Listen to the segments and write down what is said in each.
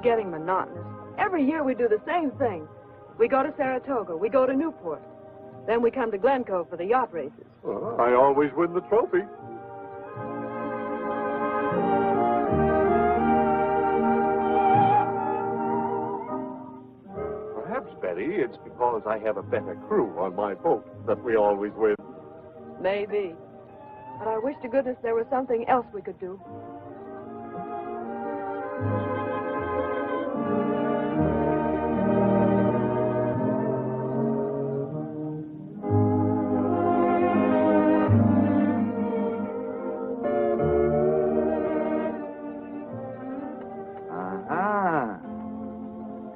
getting monotonous. Every year we do the same thing. We go to Saratoga. We go to Newport. Then we come to Glencoe for the yacht races. Well, I always win the trophy. Perhaps, Betty, it's because I have a better crew on my boat that we always win. Maybe. But I wish to goodness there was something else we could do.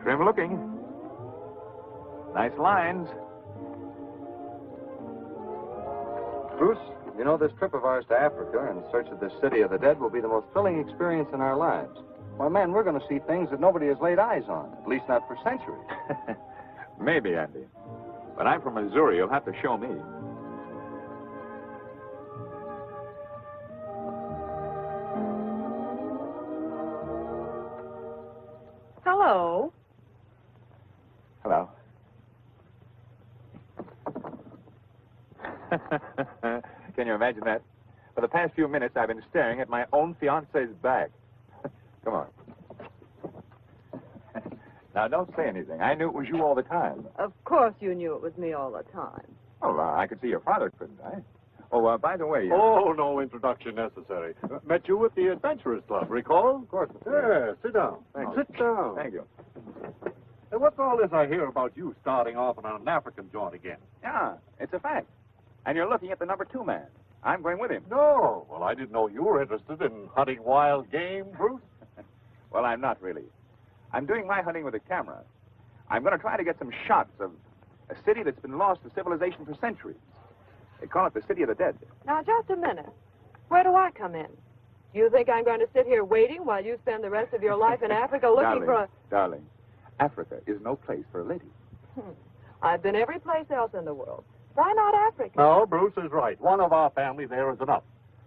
Trim looking. Nice lines. Bruce, you know, this trip of ours to Africa in search of this city of the dead will be the most thrilling experience in our lives. Why, man, we're going to see things that nobody has laid eyes on, at least not for centuries. Maybe, Andy. But I'm from Missouri. You'll have to show me. Hello. Hello. Can you imagine that? For the past few minutes, I've been staring at my own fiance's back. Come on. Now, don't say anything. I knew it was you all the time. Of course you knew it was me all the time. Well, I could see your father, couldn't I? Oh, by the way... Oh, no introduction necessary. Met you at the Adventurers Club, recall? Of course. Yeah, sit down. Thank you. Sit down. Thank you. Hey, what's all this I hear about you starting off on an African joint again? Yeah, it's a fact. And you're looking at the number 2 man. I'm going with him. No. Well, I didn't know you were interested in hunting wild game, Bruce. Well, I'm not really. I'm doing my hunting with a camera. I'm going to try to get some shots of a city that's been lost to civilization for centuries. They call it the City of the Dead. Now, just a minute. Where do I come in? Do you think I'm going to sit here waiting while you spend the rest of your life in Africa looking for a... Darling, Africa is no place for a lady. I've been every place else in the world. Why not Africa? No, Bruce is right. One of our family there is enough.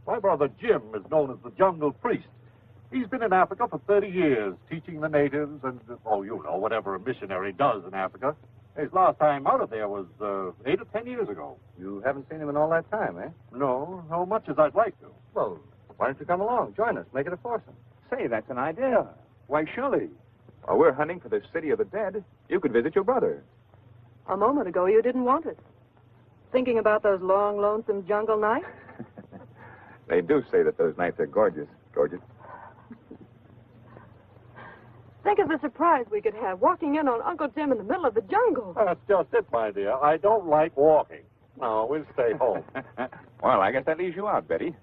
My brother Jim is known as the Jungle Priest. He's been in Africa for 30 years, teaching the natives and, oh, you know, whatever a missionary does in Africa. His last time out of there was 8 or 10 years ago. You haven't seen him in all that time, eh? No, so much as I'd like to. Well, why don't you come along? Join us. Make it a foursome. Say, that's an idea. Why, surely. While we're hunting for the City of the Dead, you could visit your brother. A moment ago, you didn't want it. Thinking about those long, lonesome jungle nights? They do say that those nights are gorgeous. Gorgeous. Think of the surprise we could have walking in on Uncle Jim in the middle of the jungle. That's just it, my dear. I don't like walking. No, we'll stay home. Well, I guess that leaves you out, Betty.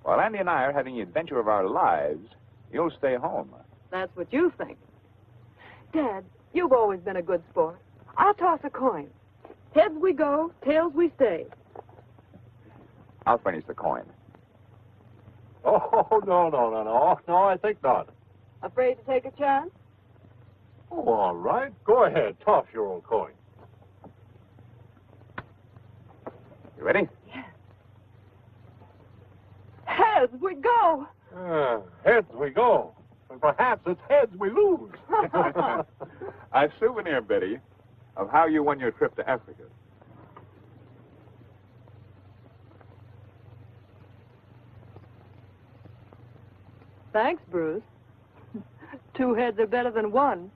While Andy and I are having the adventure of our lives, you'll stay home. That's what you think. Dad, you've always been a good sport. I'll toss a coin. Heads we go, tails we stay. I'll furnish the coin. Oh, no. No, I think not. Afraid to take a chance? Oh, all right. Go ahead. Toss your old coin. You ready? Yes. Heads we go. Heads we go. And perhaps it's heads we lose. A souvenir, Betty, of how you won your trip to Africa. Thanks, Bruce. 2 heads are better than 1.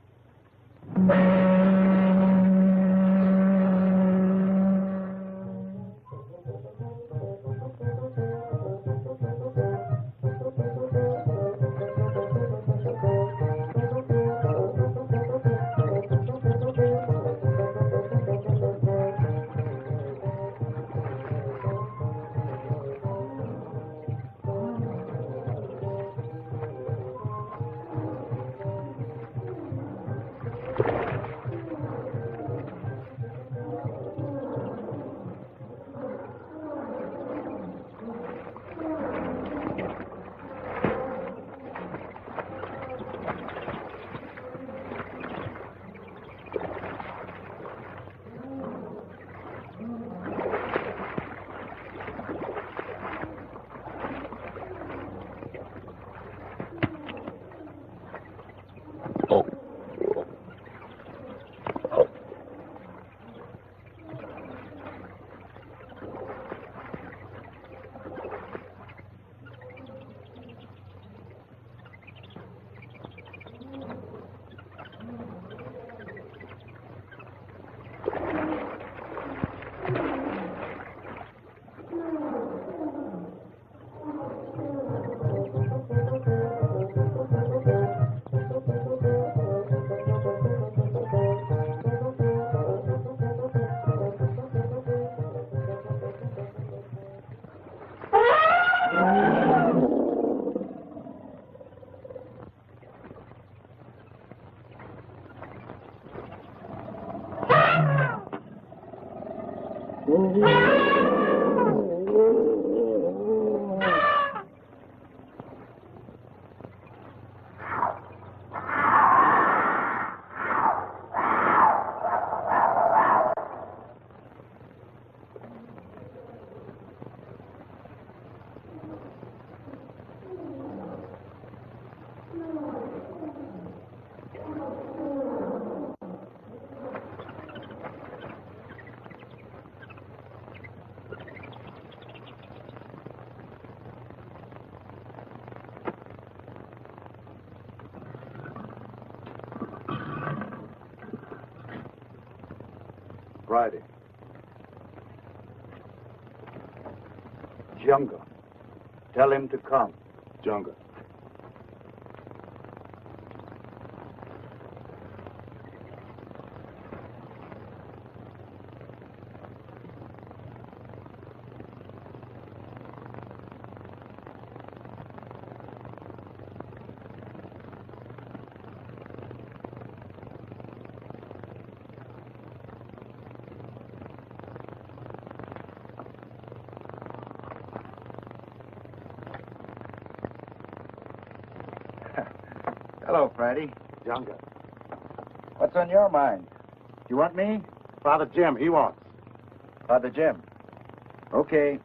Friday. Jungle. Tell him to come. Jungle. Hello, Friday. Jungle. What's on your mind? You want me? Father Jim, he wants. Father Jim. Okay.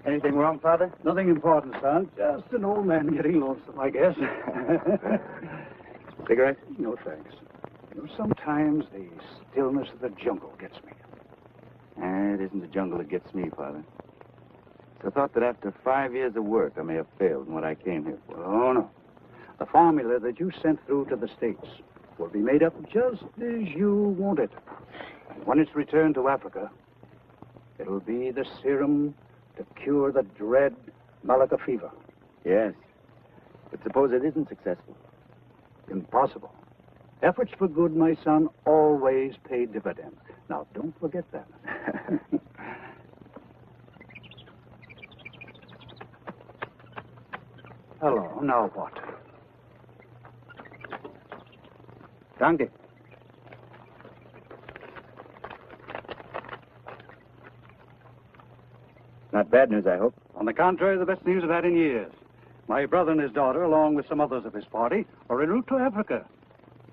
Anything wrong, Father? Nothing important, son. Just an old man getting lonesome, I guess. Cigarette? No, thanks. You know, sometimes the stillness of the jungle gets me. It isn't the jungle that gets me, Father. It's the thought that after 5 years of work, I may have failed in what I came here for. Oh, no. The formula that you sent through to the States will be made up just as you want it. And when it's returned to Africa, it'll be the serum to cure the dread Malacca fever. Yes. But suppose it isn't successful. Impossible. Efforts for good, my son, always pay dividends. Now, don't forget that. Hello, now what? Danke. Not bad news, I hope. On the contrary, the best news I've had in years. My brother and his daughter, along with some others of his party, are en route to Africa.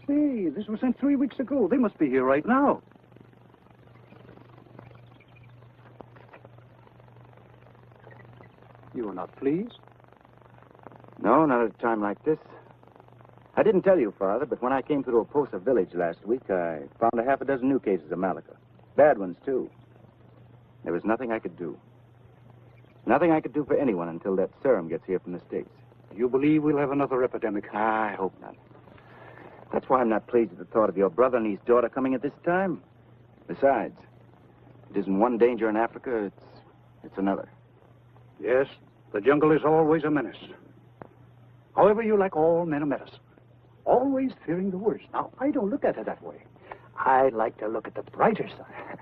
Say, this was sent 3 weeks ago. They must be here right now. You are not pleased? No, not at a time like this. I didn't tell you, Father, but when I came through a Posa village last week, I found a half a dozen new cases of Malacca. Bad ones, too. There was nothing I could do. Nothing I could do for anyone until that serum gets here from the States. You believe we'll have another epidemic? I hope not. That's why I'm not pleased at the thought of your brother and his daughter coming at this time. Besides, it isn't one danger in Africa, it's another. Yes, the jungle is always a menace. However, you like all men of medicine. Always fearing the worst. Now, I don't look at it that way. I like to look at the brighter side.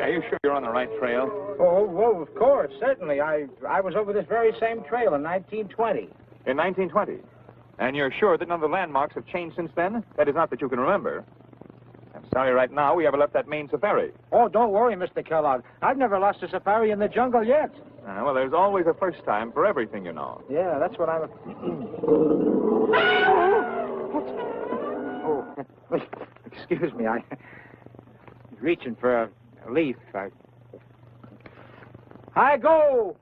Are you sure you're on the right trail? Oh, well, of course, certainly. I was over this very same trail in 1920. In 1920? And you're sure that none of the landmarks have changed since then? That is not that you can remember. I'm sorry right now we haven't left that main safari. Oh, don't worry, Mr. Kellogg. I've never lost a safari in the jungle yet. Well, there's always a first time for everything, you know. Yeah, that's what I'm... Oh, excuse me. I was reaching for a leaf. I go!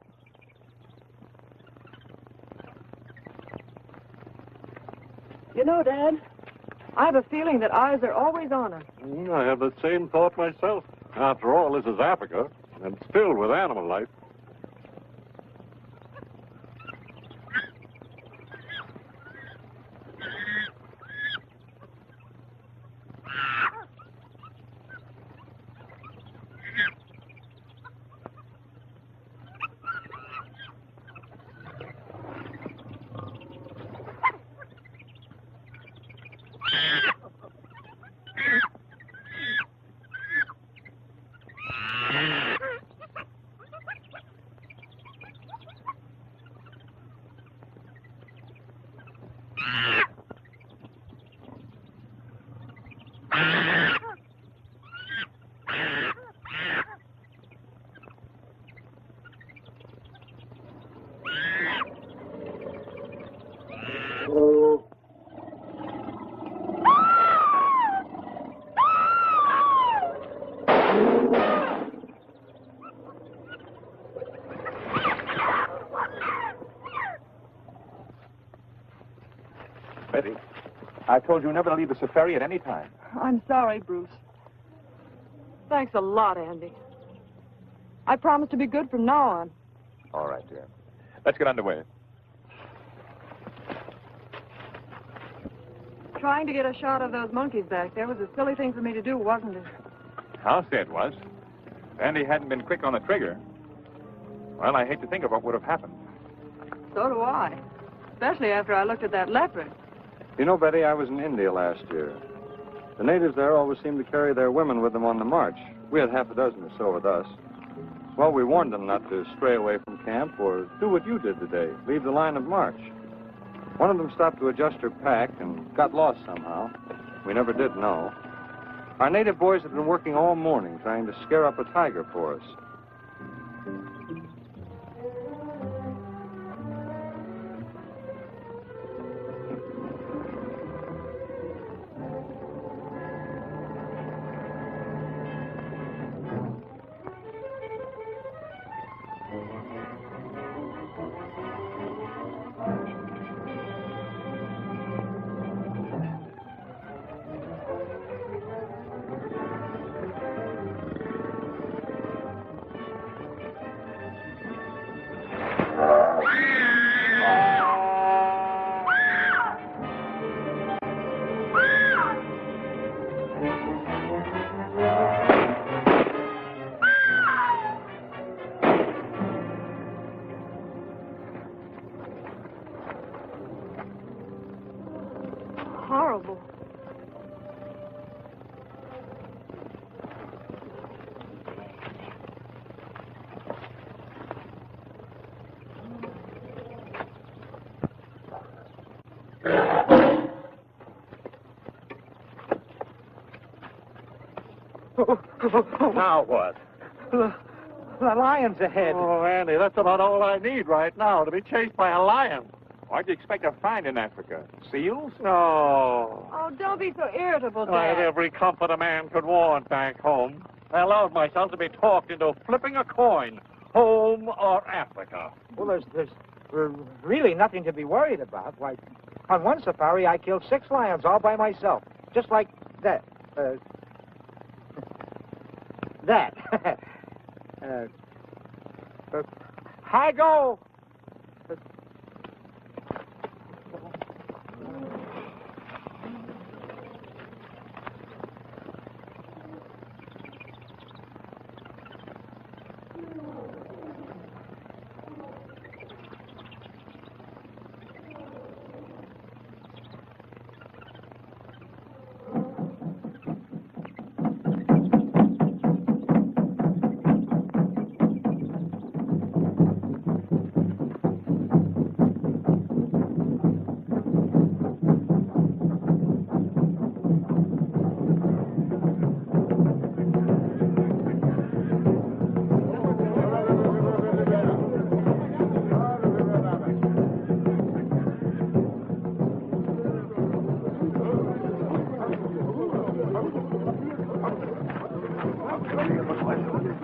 You know, Dad, I have a feeling that eyes are always on us. I have the same thought myself. After all, this is Africa, and it's filled with animal life. Betty, I told you never to leave the safari at any time. I'm sorry, Bruce. Thanks a lot, Andy. I promise to be good from now on. All right, dear. Let's get underway. Trying to get a shot of those monkeys back there was a silly thing for me to do, wasn't it? I'll say it was. If Andy hadn't been quick on the trigger, well, I hate to think of what would have happened. So do I. Especially after I looked at that leopard. You know, Betty, I was in India last year. The natives there always seem to carry their women with them on the march. We had half a dozen or so with us. Well, we warned them not to stray away from camp or do what you did today, leave the line of march. One of them stopped to adjust her pack and got lost somehow. We never did know. Our native boys have been working all morning trying to scare up a tiger for us. Horrible. Now what? The lion's ahead. Oh, Andy, that's about all I need right now, to be chased by a lion. What'd you expect to find in Africa? Seals? No. Oh, don't be so irritable, I had Dad. every comfort a man could want back home. I allowed myself to be talked into flipping a coin, home or Africa. Well, there's really nothing to be worried about. Why, on one safari, I killed 6 lions all by myself. Just like that. That. Hi, go!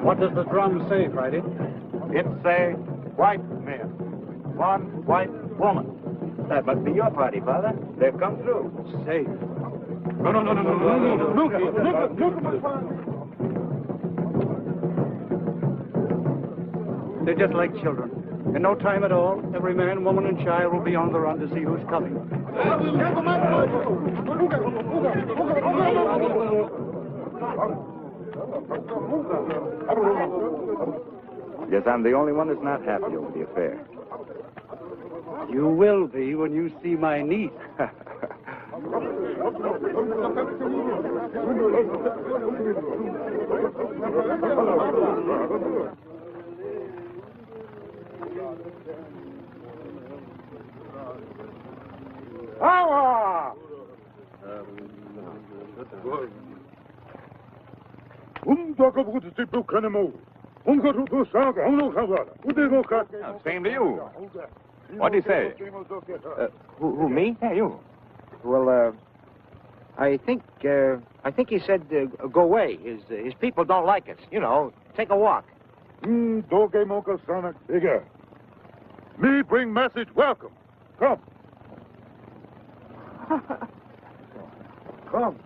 What does the drum say, Friday? It's a white man, one white woman. That must be your party, Father. They've come through. Safe. No. Look, They're just like children. In no time at all, every man, woman, and child will be on the run to see who's coming. Guess I'm the only one that's not happy over the affair. You will be when you see my niece. Same to you. What do you say? Who, me? Yeah, you. Well, I think he said go away. His people don't like us. You know, take a walk. Me bring message welcome. Come. Come.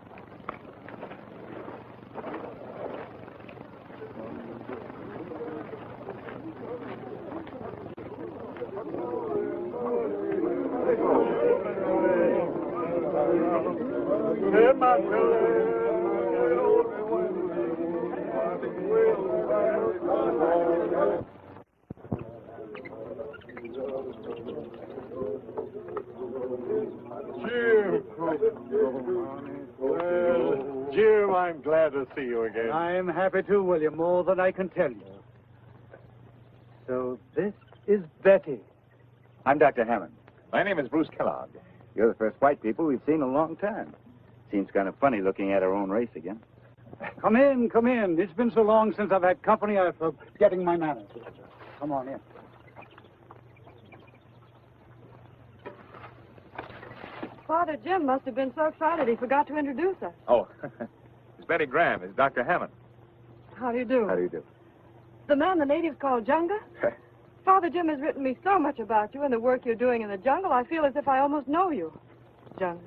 Jim, I'm glad to see you again. I'm happy too, William, more than I can tell you. So this is Betty. I'm Dr. Hammond. My name is Bruce Kellogg. You're the first white people we've seen in a long time. Seems kind of funny looking at our own race again. Come in, come in. It's been so long since I've had company, I'm forgetting my manners. Come on in. Father Jim must have been so excited he forgot to introduce us. Oh, it's Betty Graham. It's Dr. Hammond. How do you do? How do you do? The man the natives call Junga? Father Jim has written me so much about you and the work you're doing in the jungle, I feel as if I almost know you. Junga.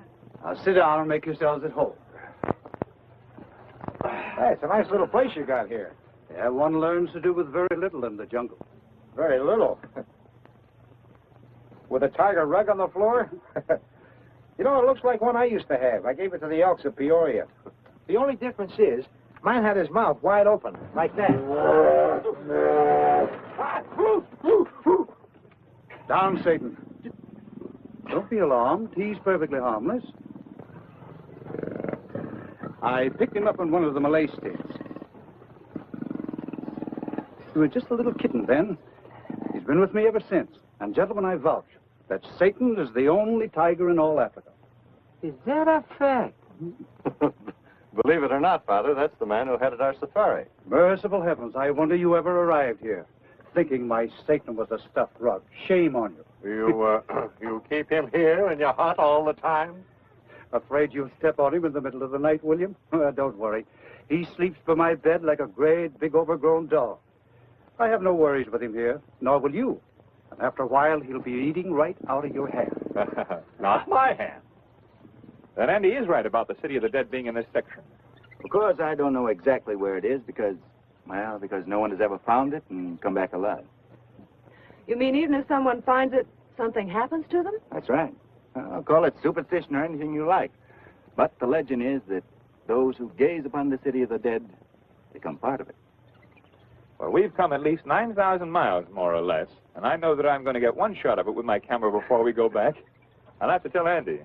Now sit down and make yourselves at home. Hey, it's a nice little place you got here. Yeah, one learns to do with very little in the jungle. Very little. With a tiger rug on the floor? You know, it looks like one I used to have. I gave it to the Elks of Peoria. The only difference is, mine had his mouth wide open, like that. Down, Satan. Don't be alarmed. He's perfectly harmless. I picked him up in one of the Malay states. He was just a little kitten then. He's been with me ever since. And, gentlemen, I vouch that Satan is the only tiger in all Africa. Is that a fact? Believe it or not, Father, that's the man who headed our safari. Merciful heavens, I wonder you ever arrived here, thinking my Satan was a stuffed rug. Shame on you. You keep him here in your hut all the time? Afraid you'll step on him in the middle of the night, William? Don't worry. He sleeps by my bed like a great, big, overgrown dog. I have no worries with him here, nor will you. And after a while, he'll be eating right out of your hand. Not my hand. Then Andy is right about the city of the dead being in this section. Of course, I don't know exactly where it is because no one has ever found it and come back alive. You mean even if someone finds it, something happens to them? That's right. I'll call it superstition or anything you like. But the legend is that those who gaze upon the city of the dead become part of it. Well, we've come at least 9,000 miles, more or less, and I know that I'm going to get one shot of it with my camera before we go back. I'll have to tell Andy.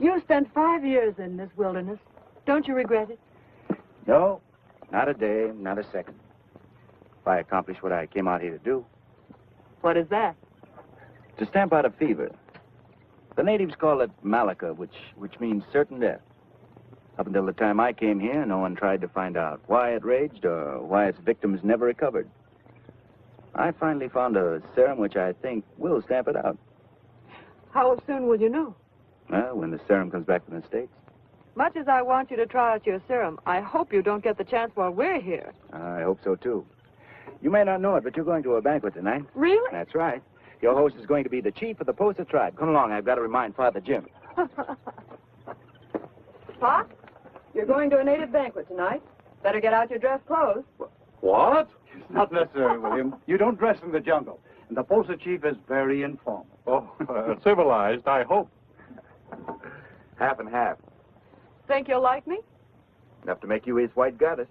You spent 5 years in this wilderness. Don't you regret it? No, not a day, not a second. If I accomplish what I came out here to do. What is that? To stamp out a fever. The natives call it malika, which means certain death. Up until the time I came here, no one tried to find out why it raged or why its victims never recovered. I finally found a serum which I think will stamp it out. How soon will you know? Well, when the serum comes back from the States. Much as I want you to try out your serum, I hope you don't get the chance while we're here. I hope so, too. You may not know it, but you're going to a banquet tonight. Really? That's right. Your host is going to be the chief of the Posa tribe. Come along, I've got to remind Father Jim. Pop, you're going to a native banquet tonight. Better get out your dress clothes. What? It's not necessary, William. You don't dress in the jungle. And the poster chief is very informal. Oh, civilized, I hope. Half and half. Think you'll like me? Enough to make you his white goddess.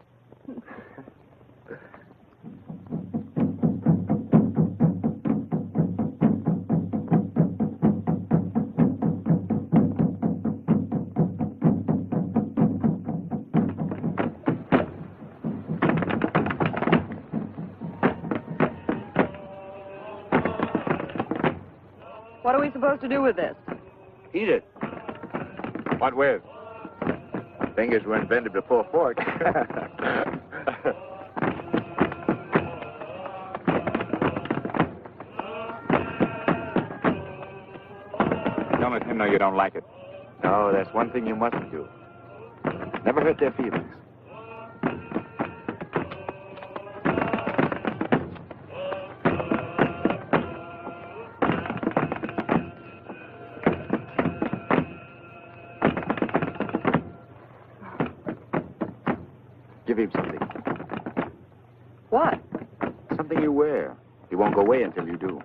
What are we supposed to do with this? Eat it. What with? Fingers were invented before forks. Don't let him know you don't like it. No, that's one thing you mustn't do. Never hurt their feelings. Give him something. What? Something you wear. He won't go away until you do.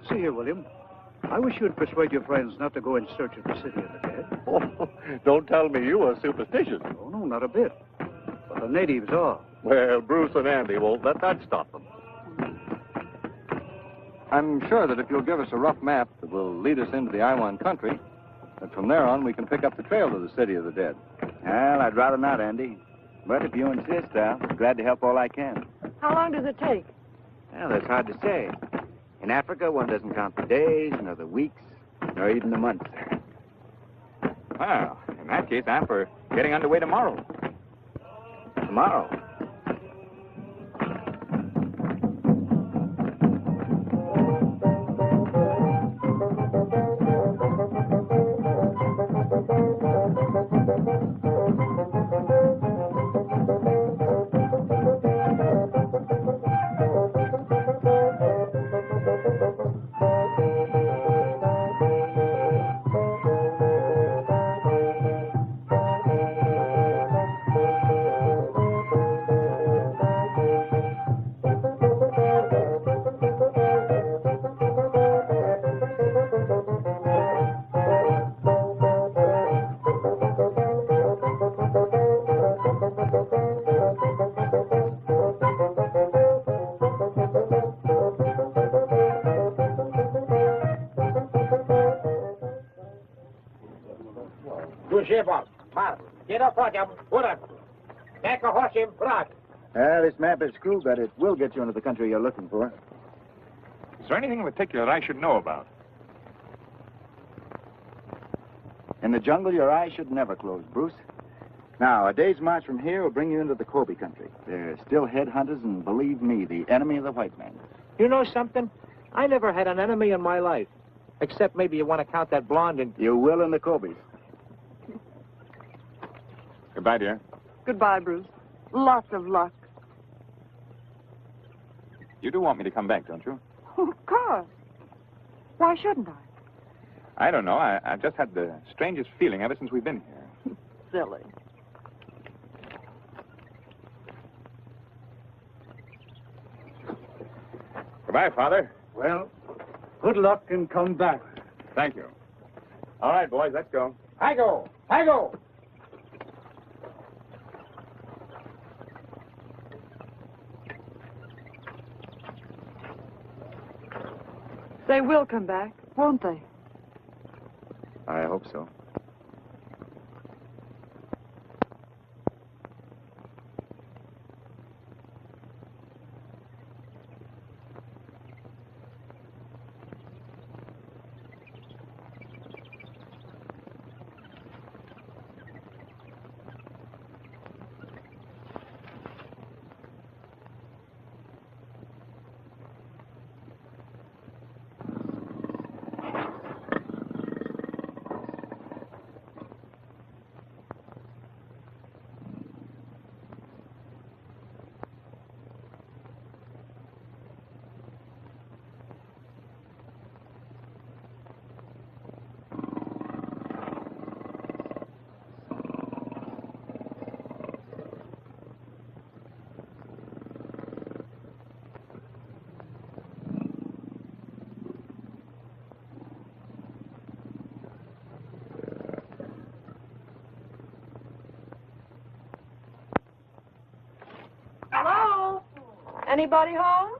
See here, William. I wish you'd persuade your friends not to go in search of the city of the dead. Oh, don't tell me you are superstitious. Oh, no, not a bit. But the natives are. Well, Bruce and Andy won't let that stop them. I'm sure that if you'll give us a rough map that will lead us into the Iwan country, that from there on we can pick up the trail to the city of the dead. Well, I'd rather not, Andy. But if you insist, I'll be glad to help all I can. How long does it take? Well, that's hard to say. In Africa, one doesn't count the days, nor the weeks, nor even the months. Well, in that case, I'm for getting underway tomorrow. Tomorrow. This map is crude, but it will get you into the country you're looking for. Is there anything in particular that I should know about? In the jungle, your eyes should never close, Bruce. Now, a day's march from here will bring you into the Kobe country. They're still headhunters, and believe me, the enemy of the white man. You know something? I never had an enemy in my life. Except maybe you want to count that blonde in... You will in the Kobe's. Goodbye, dear. Goodbye, Bruce. Lots of luck. You do want me to come back, don't you? Of course. Why shouldn't I? I don't know. I've just had the strangest feeling ever since we've been here. Silly. Goodbye, Father. Well, good luck and come back. Thank you. All right, boys, let's go. I go. They will come back, won't they? I hope so. Anybody home?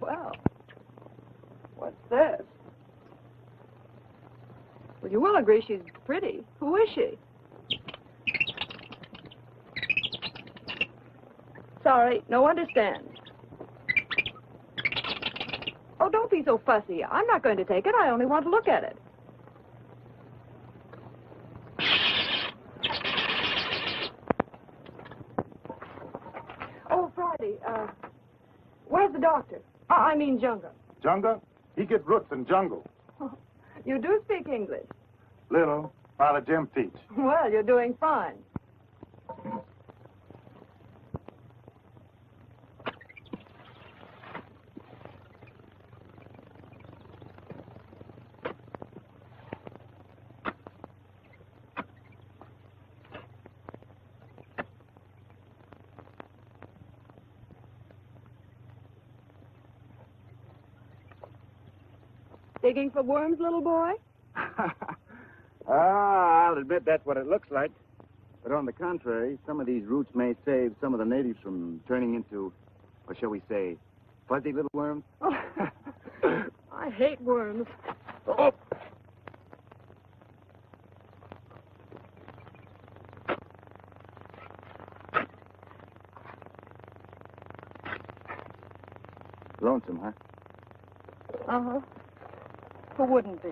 Well, what's this? Well, you will agree she's pretty. Who is she? Sorry, no understand. Oh, don't be so fussy. I'm not going to take it. I only want to look at it. Oh, Friday, where's the doctor? I mean Junga. Junga? He get roots in jungle. You do speak English. Little. Father Jim teach. Well, you're doing fine. Digging for worms, little boy? I'll admit that's what it looks like. But on the contrary, some of these roots may save some of the natives from turning into, or shall we say, fuzzy little worms. Oh, I hate worms. Oh. Lonesome, huh? Uh-huh. Who wouldn't be?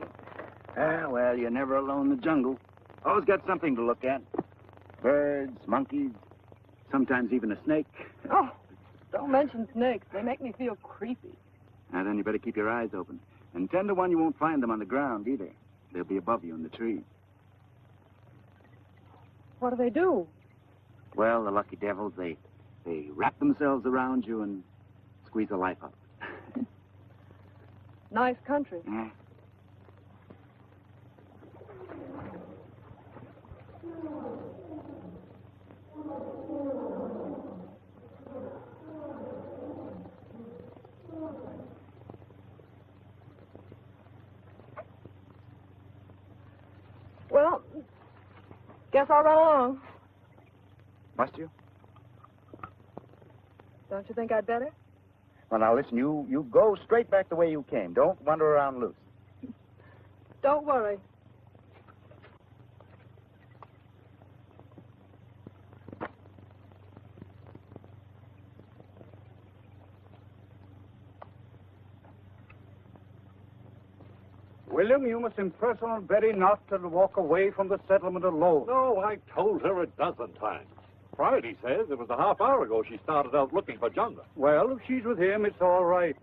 Well, you're never alone in the jungle. Always got something to look at. Birds, monkeys, sometimes even a snake. Oh, don't mention snakes. They make me feel creepy. Now, then you better keep your eyes open. And 10 to 1, you won't find them on the ground either. They'll be above you in the trees. What do? Well, the lucky devils, they wrap themselves around you and squeeze the life out. Nice country. Yeah. Well, guess I'll run along. Must you? Don't you think I'd better? Well, now, listen, you go straight back the way you came. Don't wander around loose. Don't worry. William, you must impress on Betty not to walk away from the settlement alone. No, I told her a dozen times. Friday says it was a half hour ago she started out looking for Junga. Well, if she's with him, it's all right.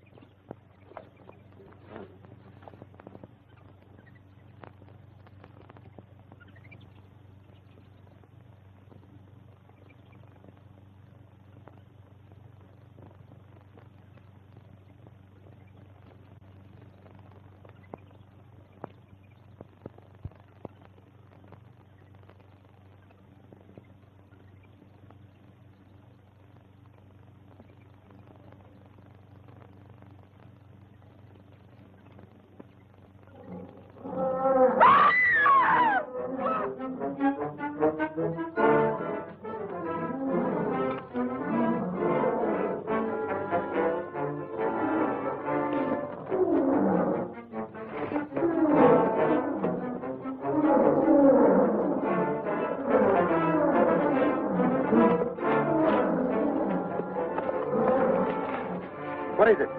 What is it?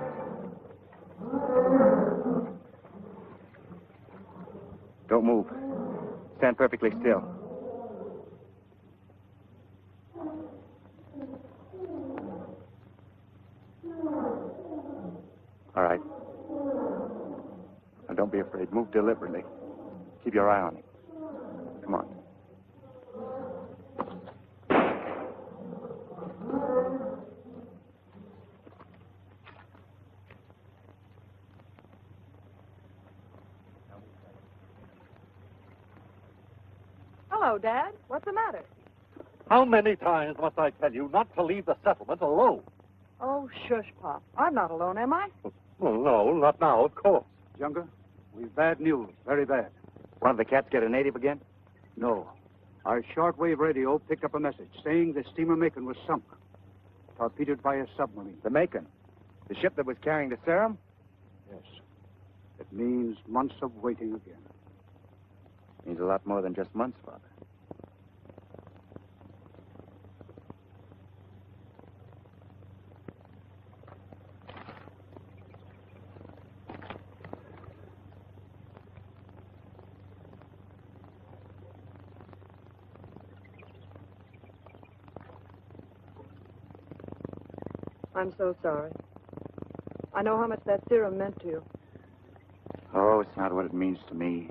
Don't move. Stand perfectly still. All right. Now, don't be afraid. Move deliberately. Keep your eye on it. Come on. Hello, Dad. What's the matter? How many times must I tell you not to leave the settlement alone? Oh, shush, Pop. I'm not alone, am I? Well, no, not now, of course. Younger, we've bad news. Very bad. One of the cats get a native again? No. Our shortwave radio picked up a message saying the steamer Macon was sunk, torpedoed by a submarine. The Macon? The ship that was carrying the serum? Yes. It means months of waiting again. Means a lot more than just months, Father. I'm so sorry. I know how much that serum meant to you. Oh, it's not what it means to me.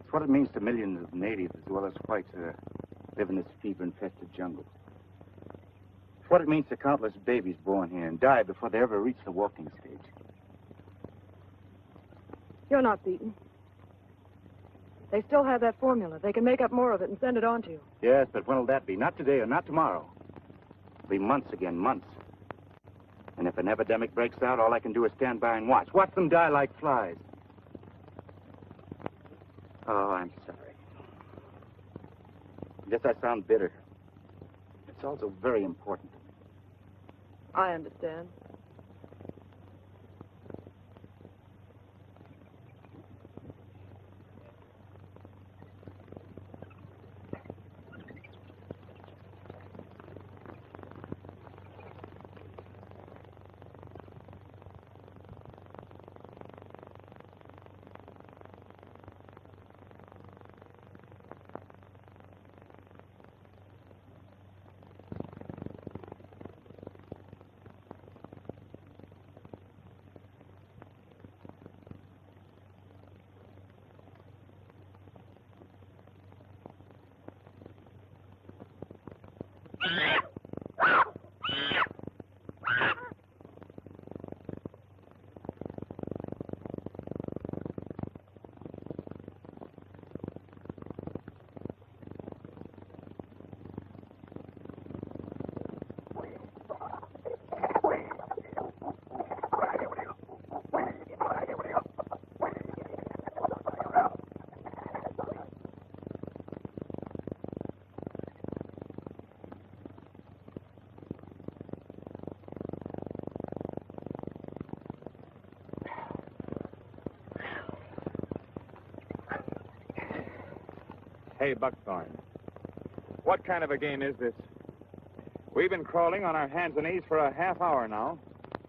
It's what it means to millions of natives as well as whites who live in this fever-infested jungle. It's what it means to countless babies born here and die before they ever reach the walking stage. You're not beaten. They still have that formula. They can make up more of it and send it on to you. Yes, but when'll that be? Not today or not tomorrow. It'll be months again, months. And if an epidemic breaks out, all I can do is stand by and watch. Watch them die like flies. Oh, I'm sorry. Yes, I sound bitter. It's also very important to me. I understand. Hey, Buckthorn, what kind of a game is this? We've been crawling on our hands and knees for a half hour now.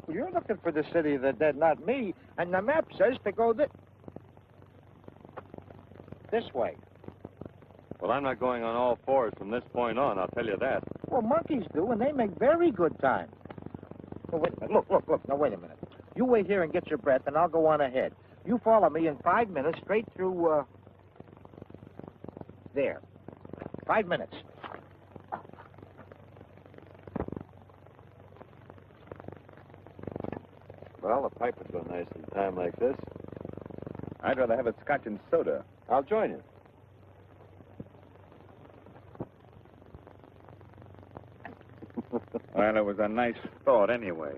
Well, you're looking for the city of the dead, not me. And the map says to go this way. Well, I'm not going on all fours from this point on, I'll tell you that. Well, monkeys do, and they make very good time. Well, wait a minute. Look. Now, wait a minute. You wait here and get your breath, and I'll go on ahead. You follow me in 5 minutes straight through, there. 5 minutes. Well, a pipe would go nice in a time like this. I'd rather have a scotch and soda. I'll join you. Well, it was a nice thought anyway.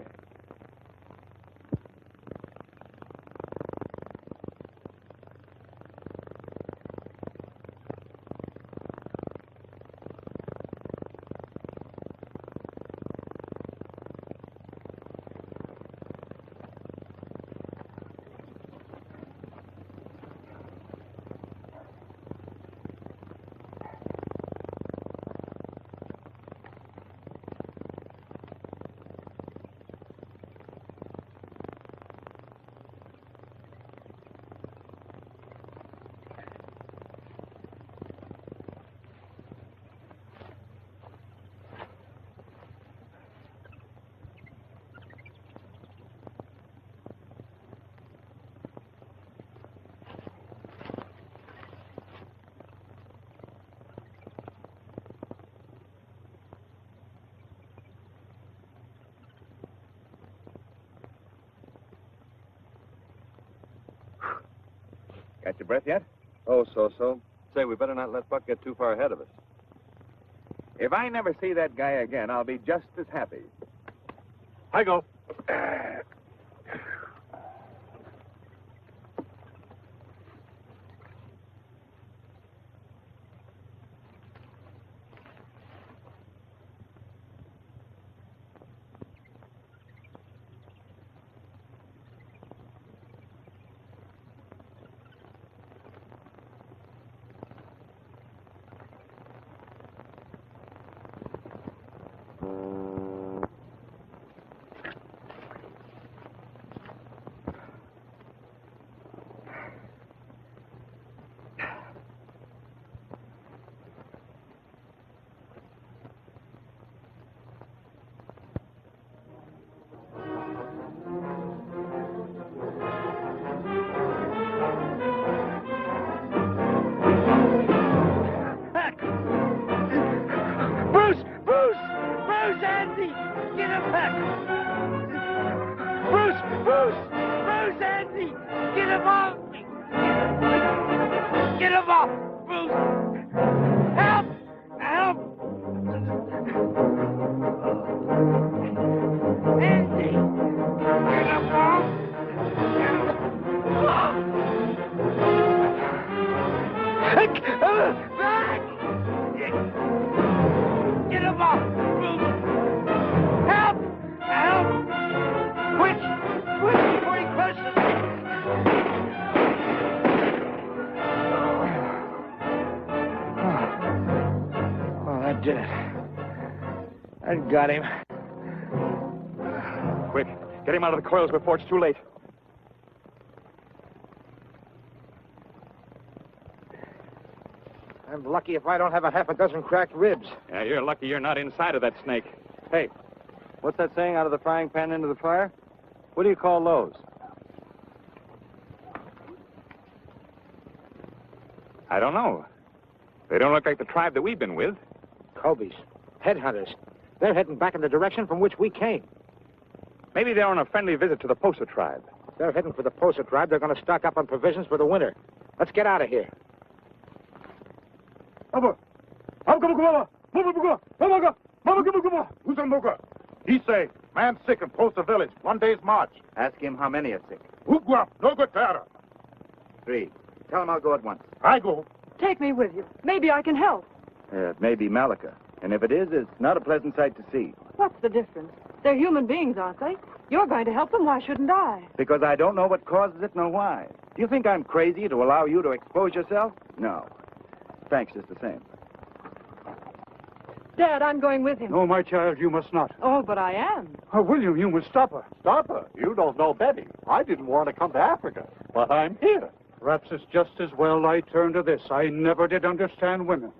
Got your breath yet? Oh, so. Say, we better not let Buck get too far ahead of us. If I never see that guy again, I'll be just as happy. I go. Got him. Quick, get him out of the coils before it's too late. I'm lucky if I don't have a half a dozen cracked ribs. Yeah, you're lucky you're not inside of that snake. Hey, what's that saying, out of the frying pan into the fire? What do you call those? I don't know. They don't look like the tribe that we've been with. Cobies. Headhunters. They're heading back in the direction from which we came. Maybe they're on a friendly visit to the Posa tribe. They're heading for the Posa tribe. They're going to stock up on provisions for the winter. Let's get out of here. He say, man sick in Posa village. 1 day's march. Ask him how many are sick. No good matter. 3. Tell him I'll go at once. I go. Take me with you. Maybe I can help. It may be Malika. And if it is, it's not a pleasant sight to see. What's the difference? They're human beings, aren't they? You're going to help them. Why shouldn't I? Because I don't know what causes it nor why. Do you think I'm crazy to allow you to expose yourself? No. Thanks just the same. Dad, I'm going with him. No, my child, you must not. Oh, but I am. William, you must stop her. Stop her. You don't know Betty. I didn't want to come to Africa, but I'm here. Perhaps it's just as well I turn to this. I never did understand women.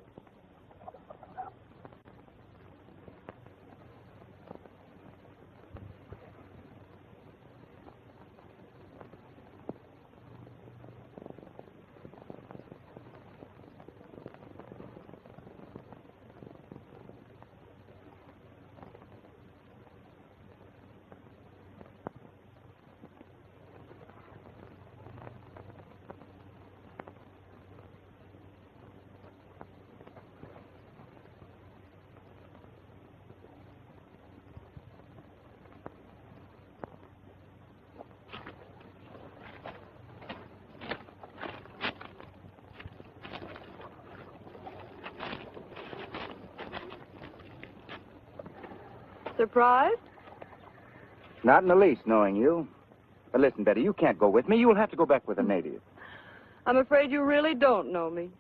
Surprised? Not in the least, knowing you. But listen, Betty, you can't go with me. You'll have to go back with a native. I'm afraid you really don't know me.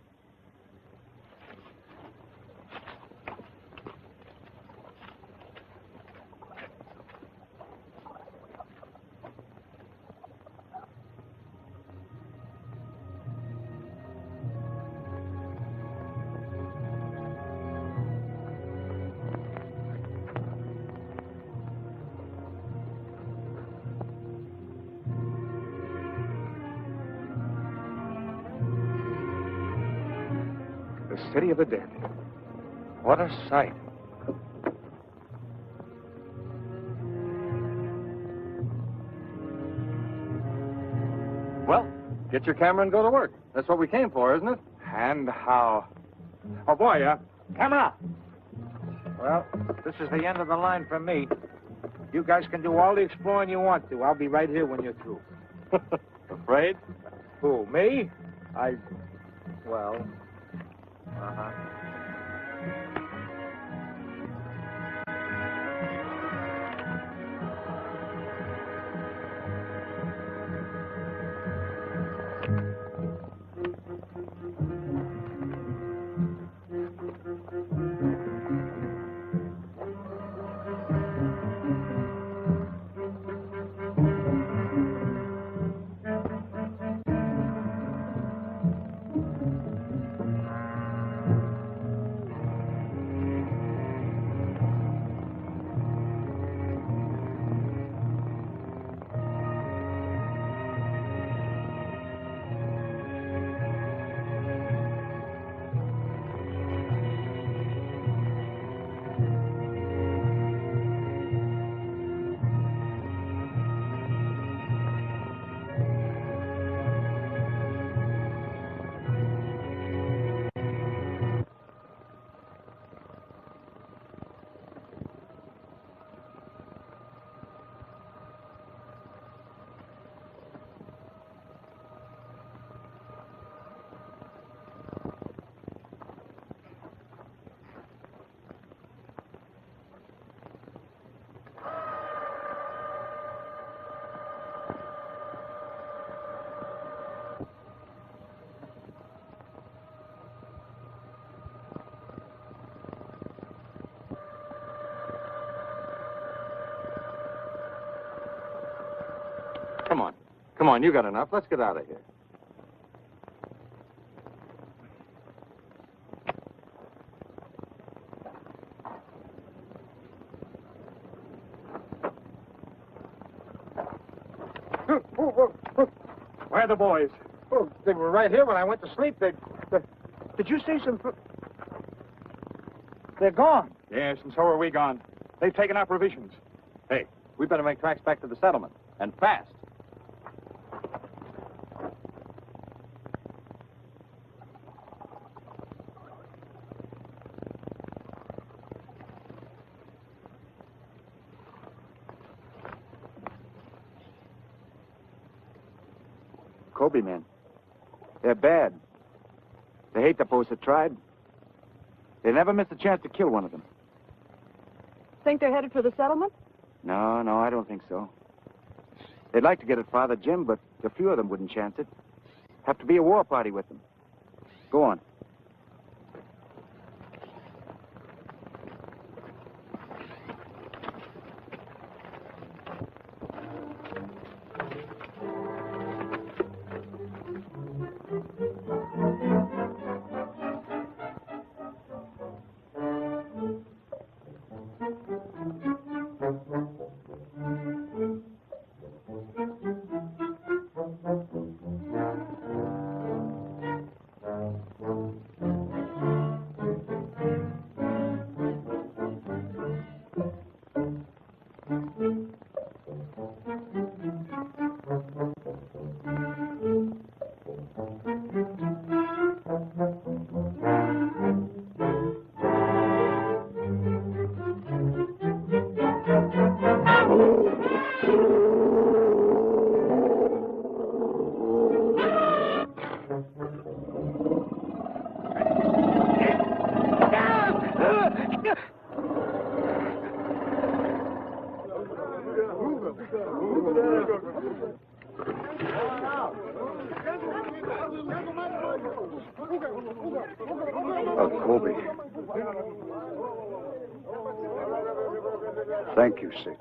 The city of the dead. What a sight. Well, get your camera and go to work. That's what we came for, isn't it? And how? Oh, boy, camera! Well, this is the end of the line for me. You guys can do all the exploring you want to. I'll be right here when you're through. Afraid? Who, me? Well... Uh-huh. Come on. Come on, you got enough. Let's get out of here. Where are the boys? Oh, they were right here when I went to sleep. Did you see some... They're gone. Yes, and so are we gone. They've taken our provisions. Hey, we better make tracks back to the settlement. And fast. Kobe men. They're bad. They hate the Posa tribe. They never miss a chance to kill one of them. Think they're headed for the settlement? No, I don't think so. They'd like to get at Father Jim, but a few of them wouldn't chance it. Have to be a war party with them. Go on. Kobe. Thank you, Satan.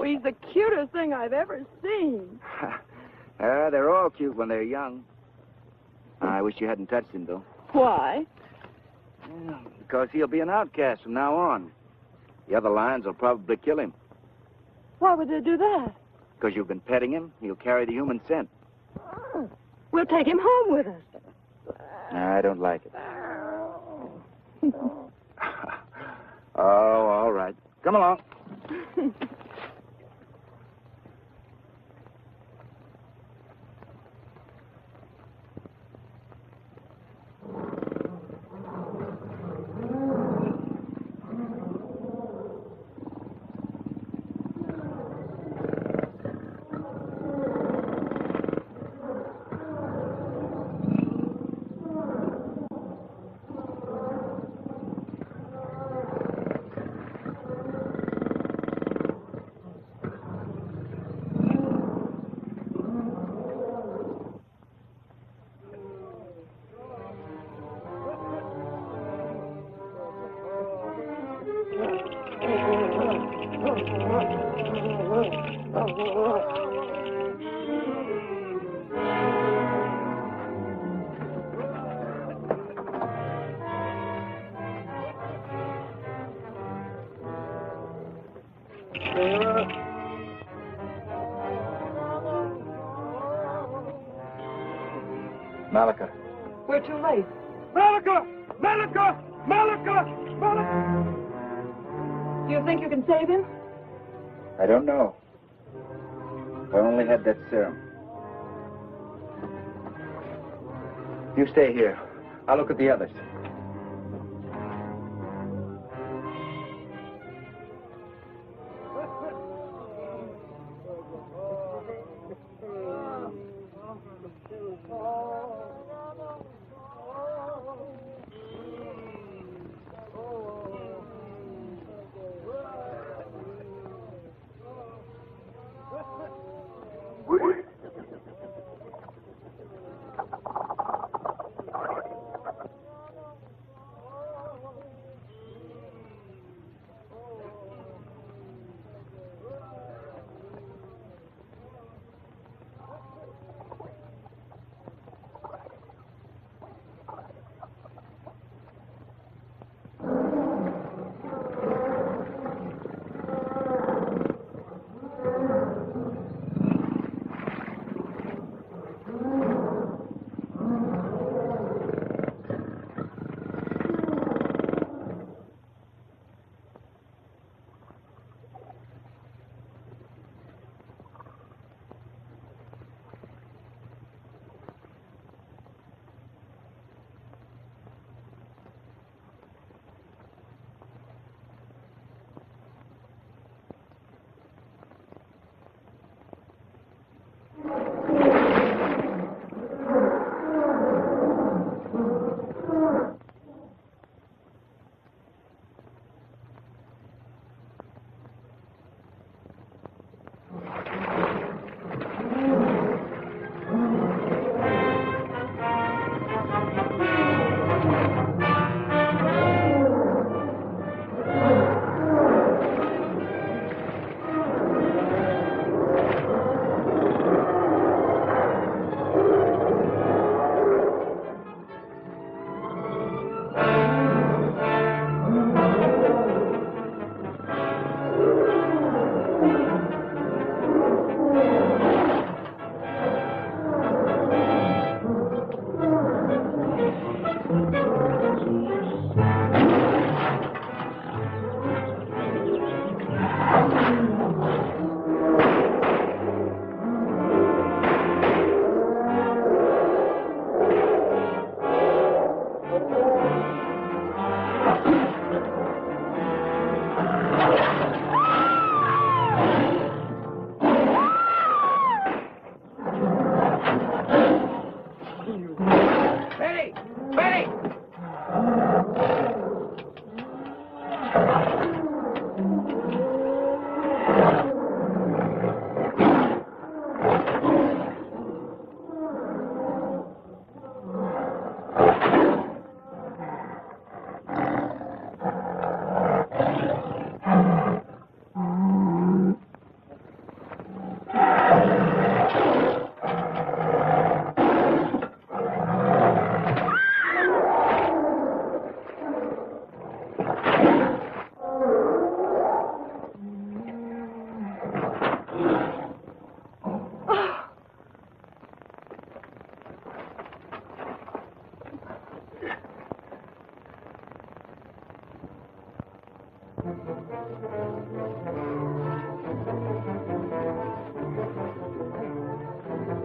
he's the cutest thing I've ever seen. They're all cute when they're young. I wish you hadn't touched him, though. Why? Because he'll be an outcast from now on. The other lions will probably kill him. Why would they do that? Because you've been petting him, he'll carry the human scent. We'll take him home with us. I don't like it. Oh, all right. Come along. Malika. We're too late. Malika! Malika! Malika! Malika! Do you think you can save him? I don't know. If I only had that serum. You stay here. I'll look at the others.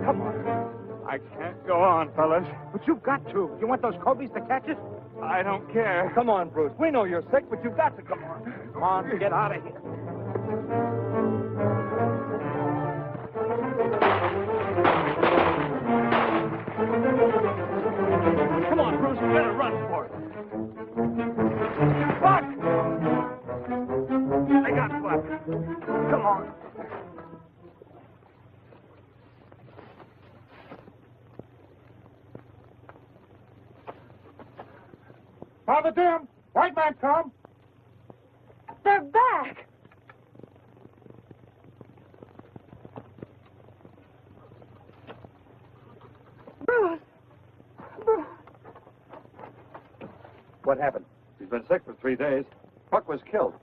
Come on. I can't go on, fellas. But you've got to. You want those Cobies to catch it? I don't care. Come on, Bruce. We know you're sick, but you've got to come on. Come on, get out of here. Come on, Bruce. We better run for it. Buck! I got Buck. Come on. Father Jim, white man come. They're back. Bruce. Bruce. What happened? He's been sick for 3 days. Buck was killed.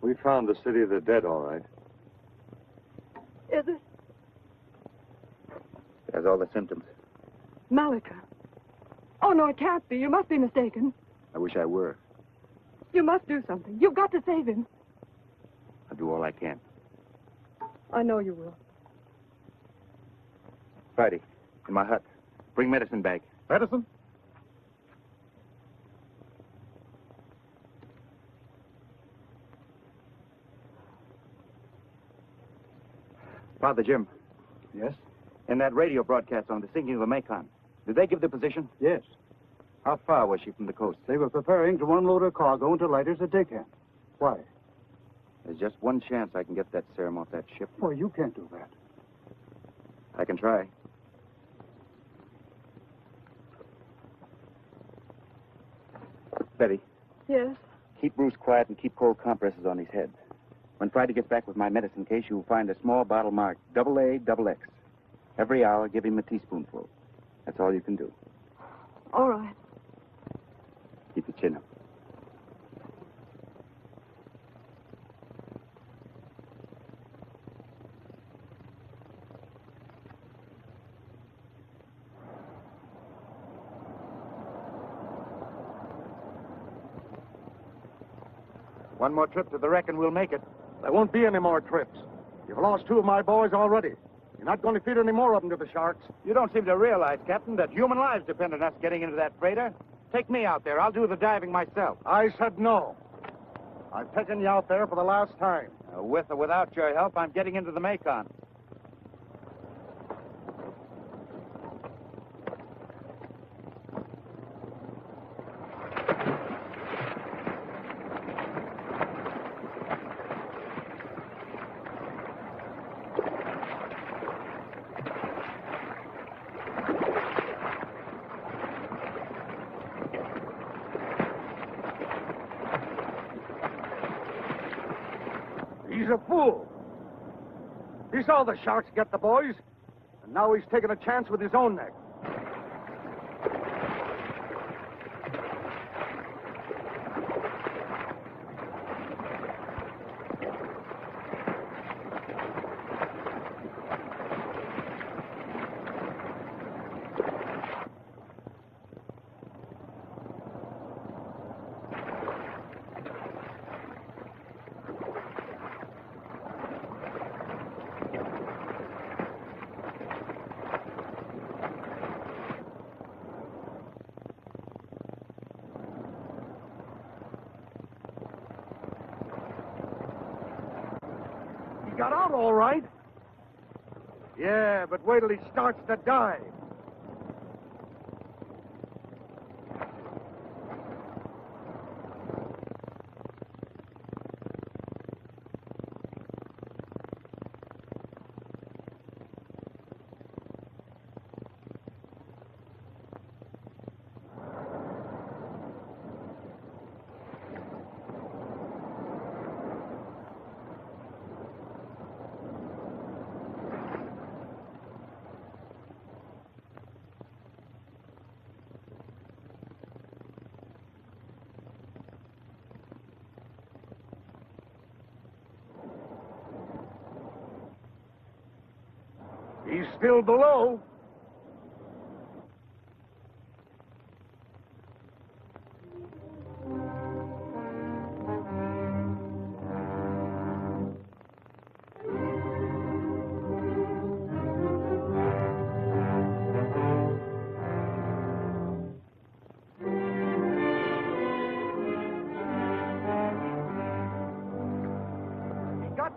We found the city of the dead, all right. Is it It has all the symptoms. Malika? Oh, no, it can't be. You must be mistaken. I wish I were. You must do something. You've got to save him. I'll do all I can. I know you will. Friday, in my hut. Bring medicine bag. Medicine? Father Jim, Yes? in that radio broadcast on the sinking of the Mekong, did they give the position? Yes. How far was she from the coast? They were preparing to unload her cargo into lighters at Deckham. Why? There's just one chance I can get that serum off that ship. Well, you can't do that. I can try. Betty, Yes? keep Bruce quiet and keep cold compresses on his head. When Friday gets back with my medicine case, you'll find a small bottle marked AA XX. Every hour, give him a teaspoonful. That's all you can do. All right. Keep your chin up. One more trip to the wreck and we'll make it. There won't be any more trips. You've lost 2 of my boys already. You're not going to feed any more of them to the sharks. You don't seem to realize, Captain, that human lives depend on us getting into that freighter. Take me out there. I'll do the diving myself. I said no. I've taken you out there for the last time. With or without your help, I'm getting into the Mekong. He's a fool. He saw the sharks get the boys, and now he's taking a chance with his own neck. Got out all right. Yeah, but wait till he starts to dive. He's still below.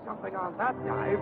something on that dive.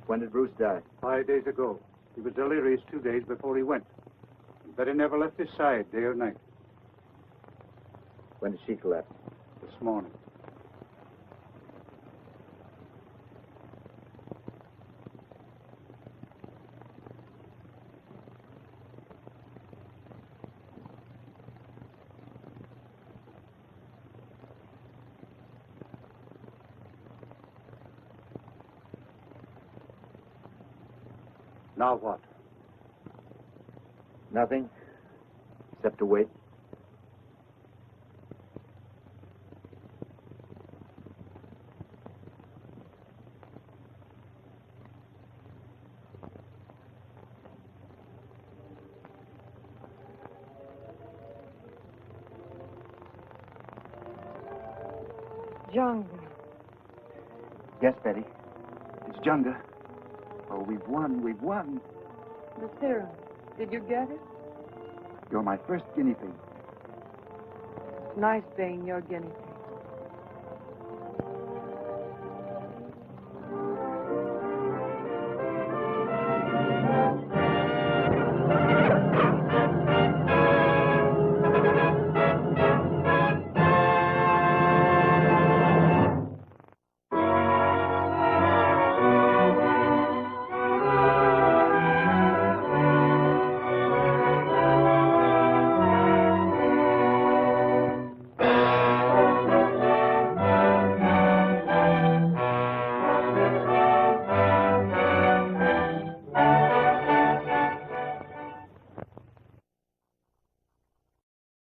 When did Bruce die? 5 days ago. He was delirious 2 days before he went. Betty never left his side, day or night. When did she collapse? This morning. Now what? Nothing, except to wait. Jungle. Yes, Betty. It's Junga. Oh, we've won. We've won. The serum. Did you get it? You're my first guinea pig. Nice being your guinea pig.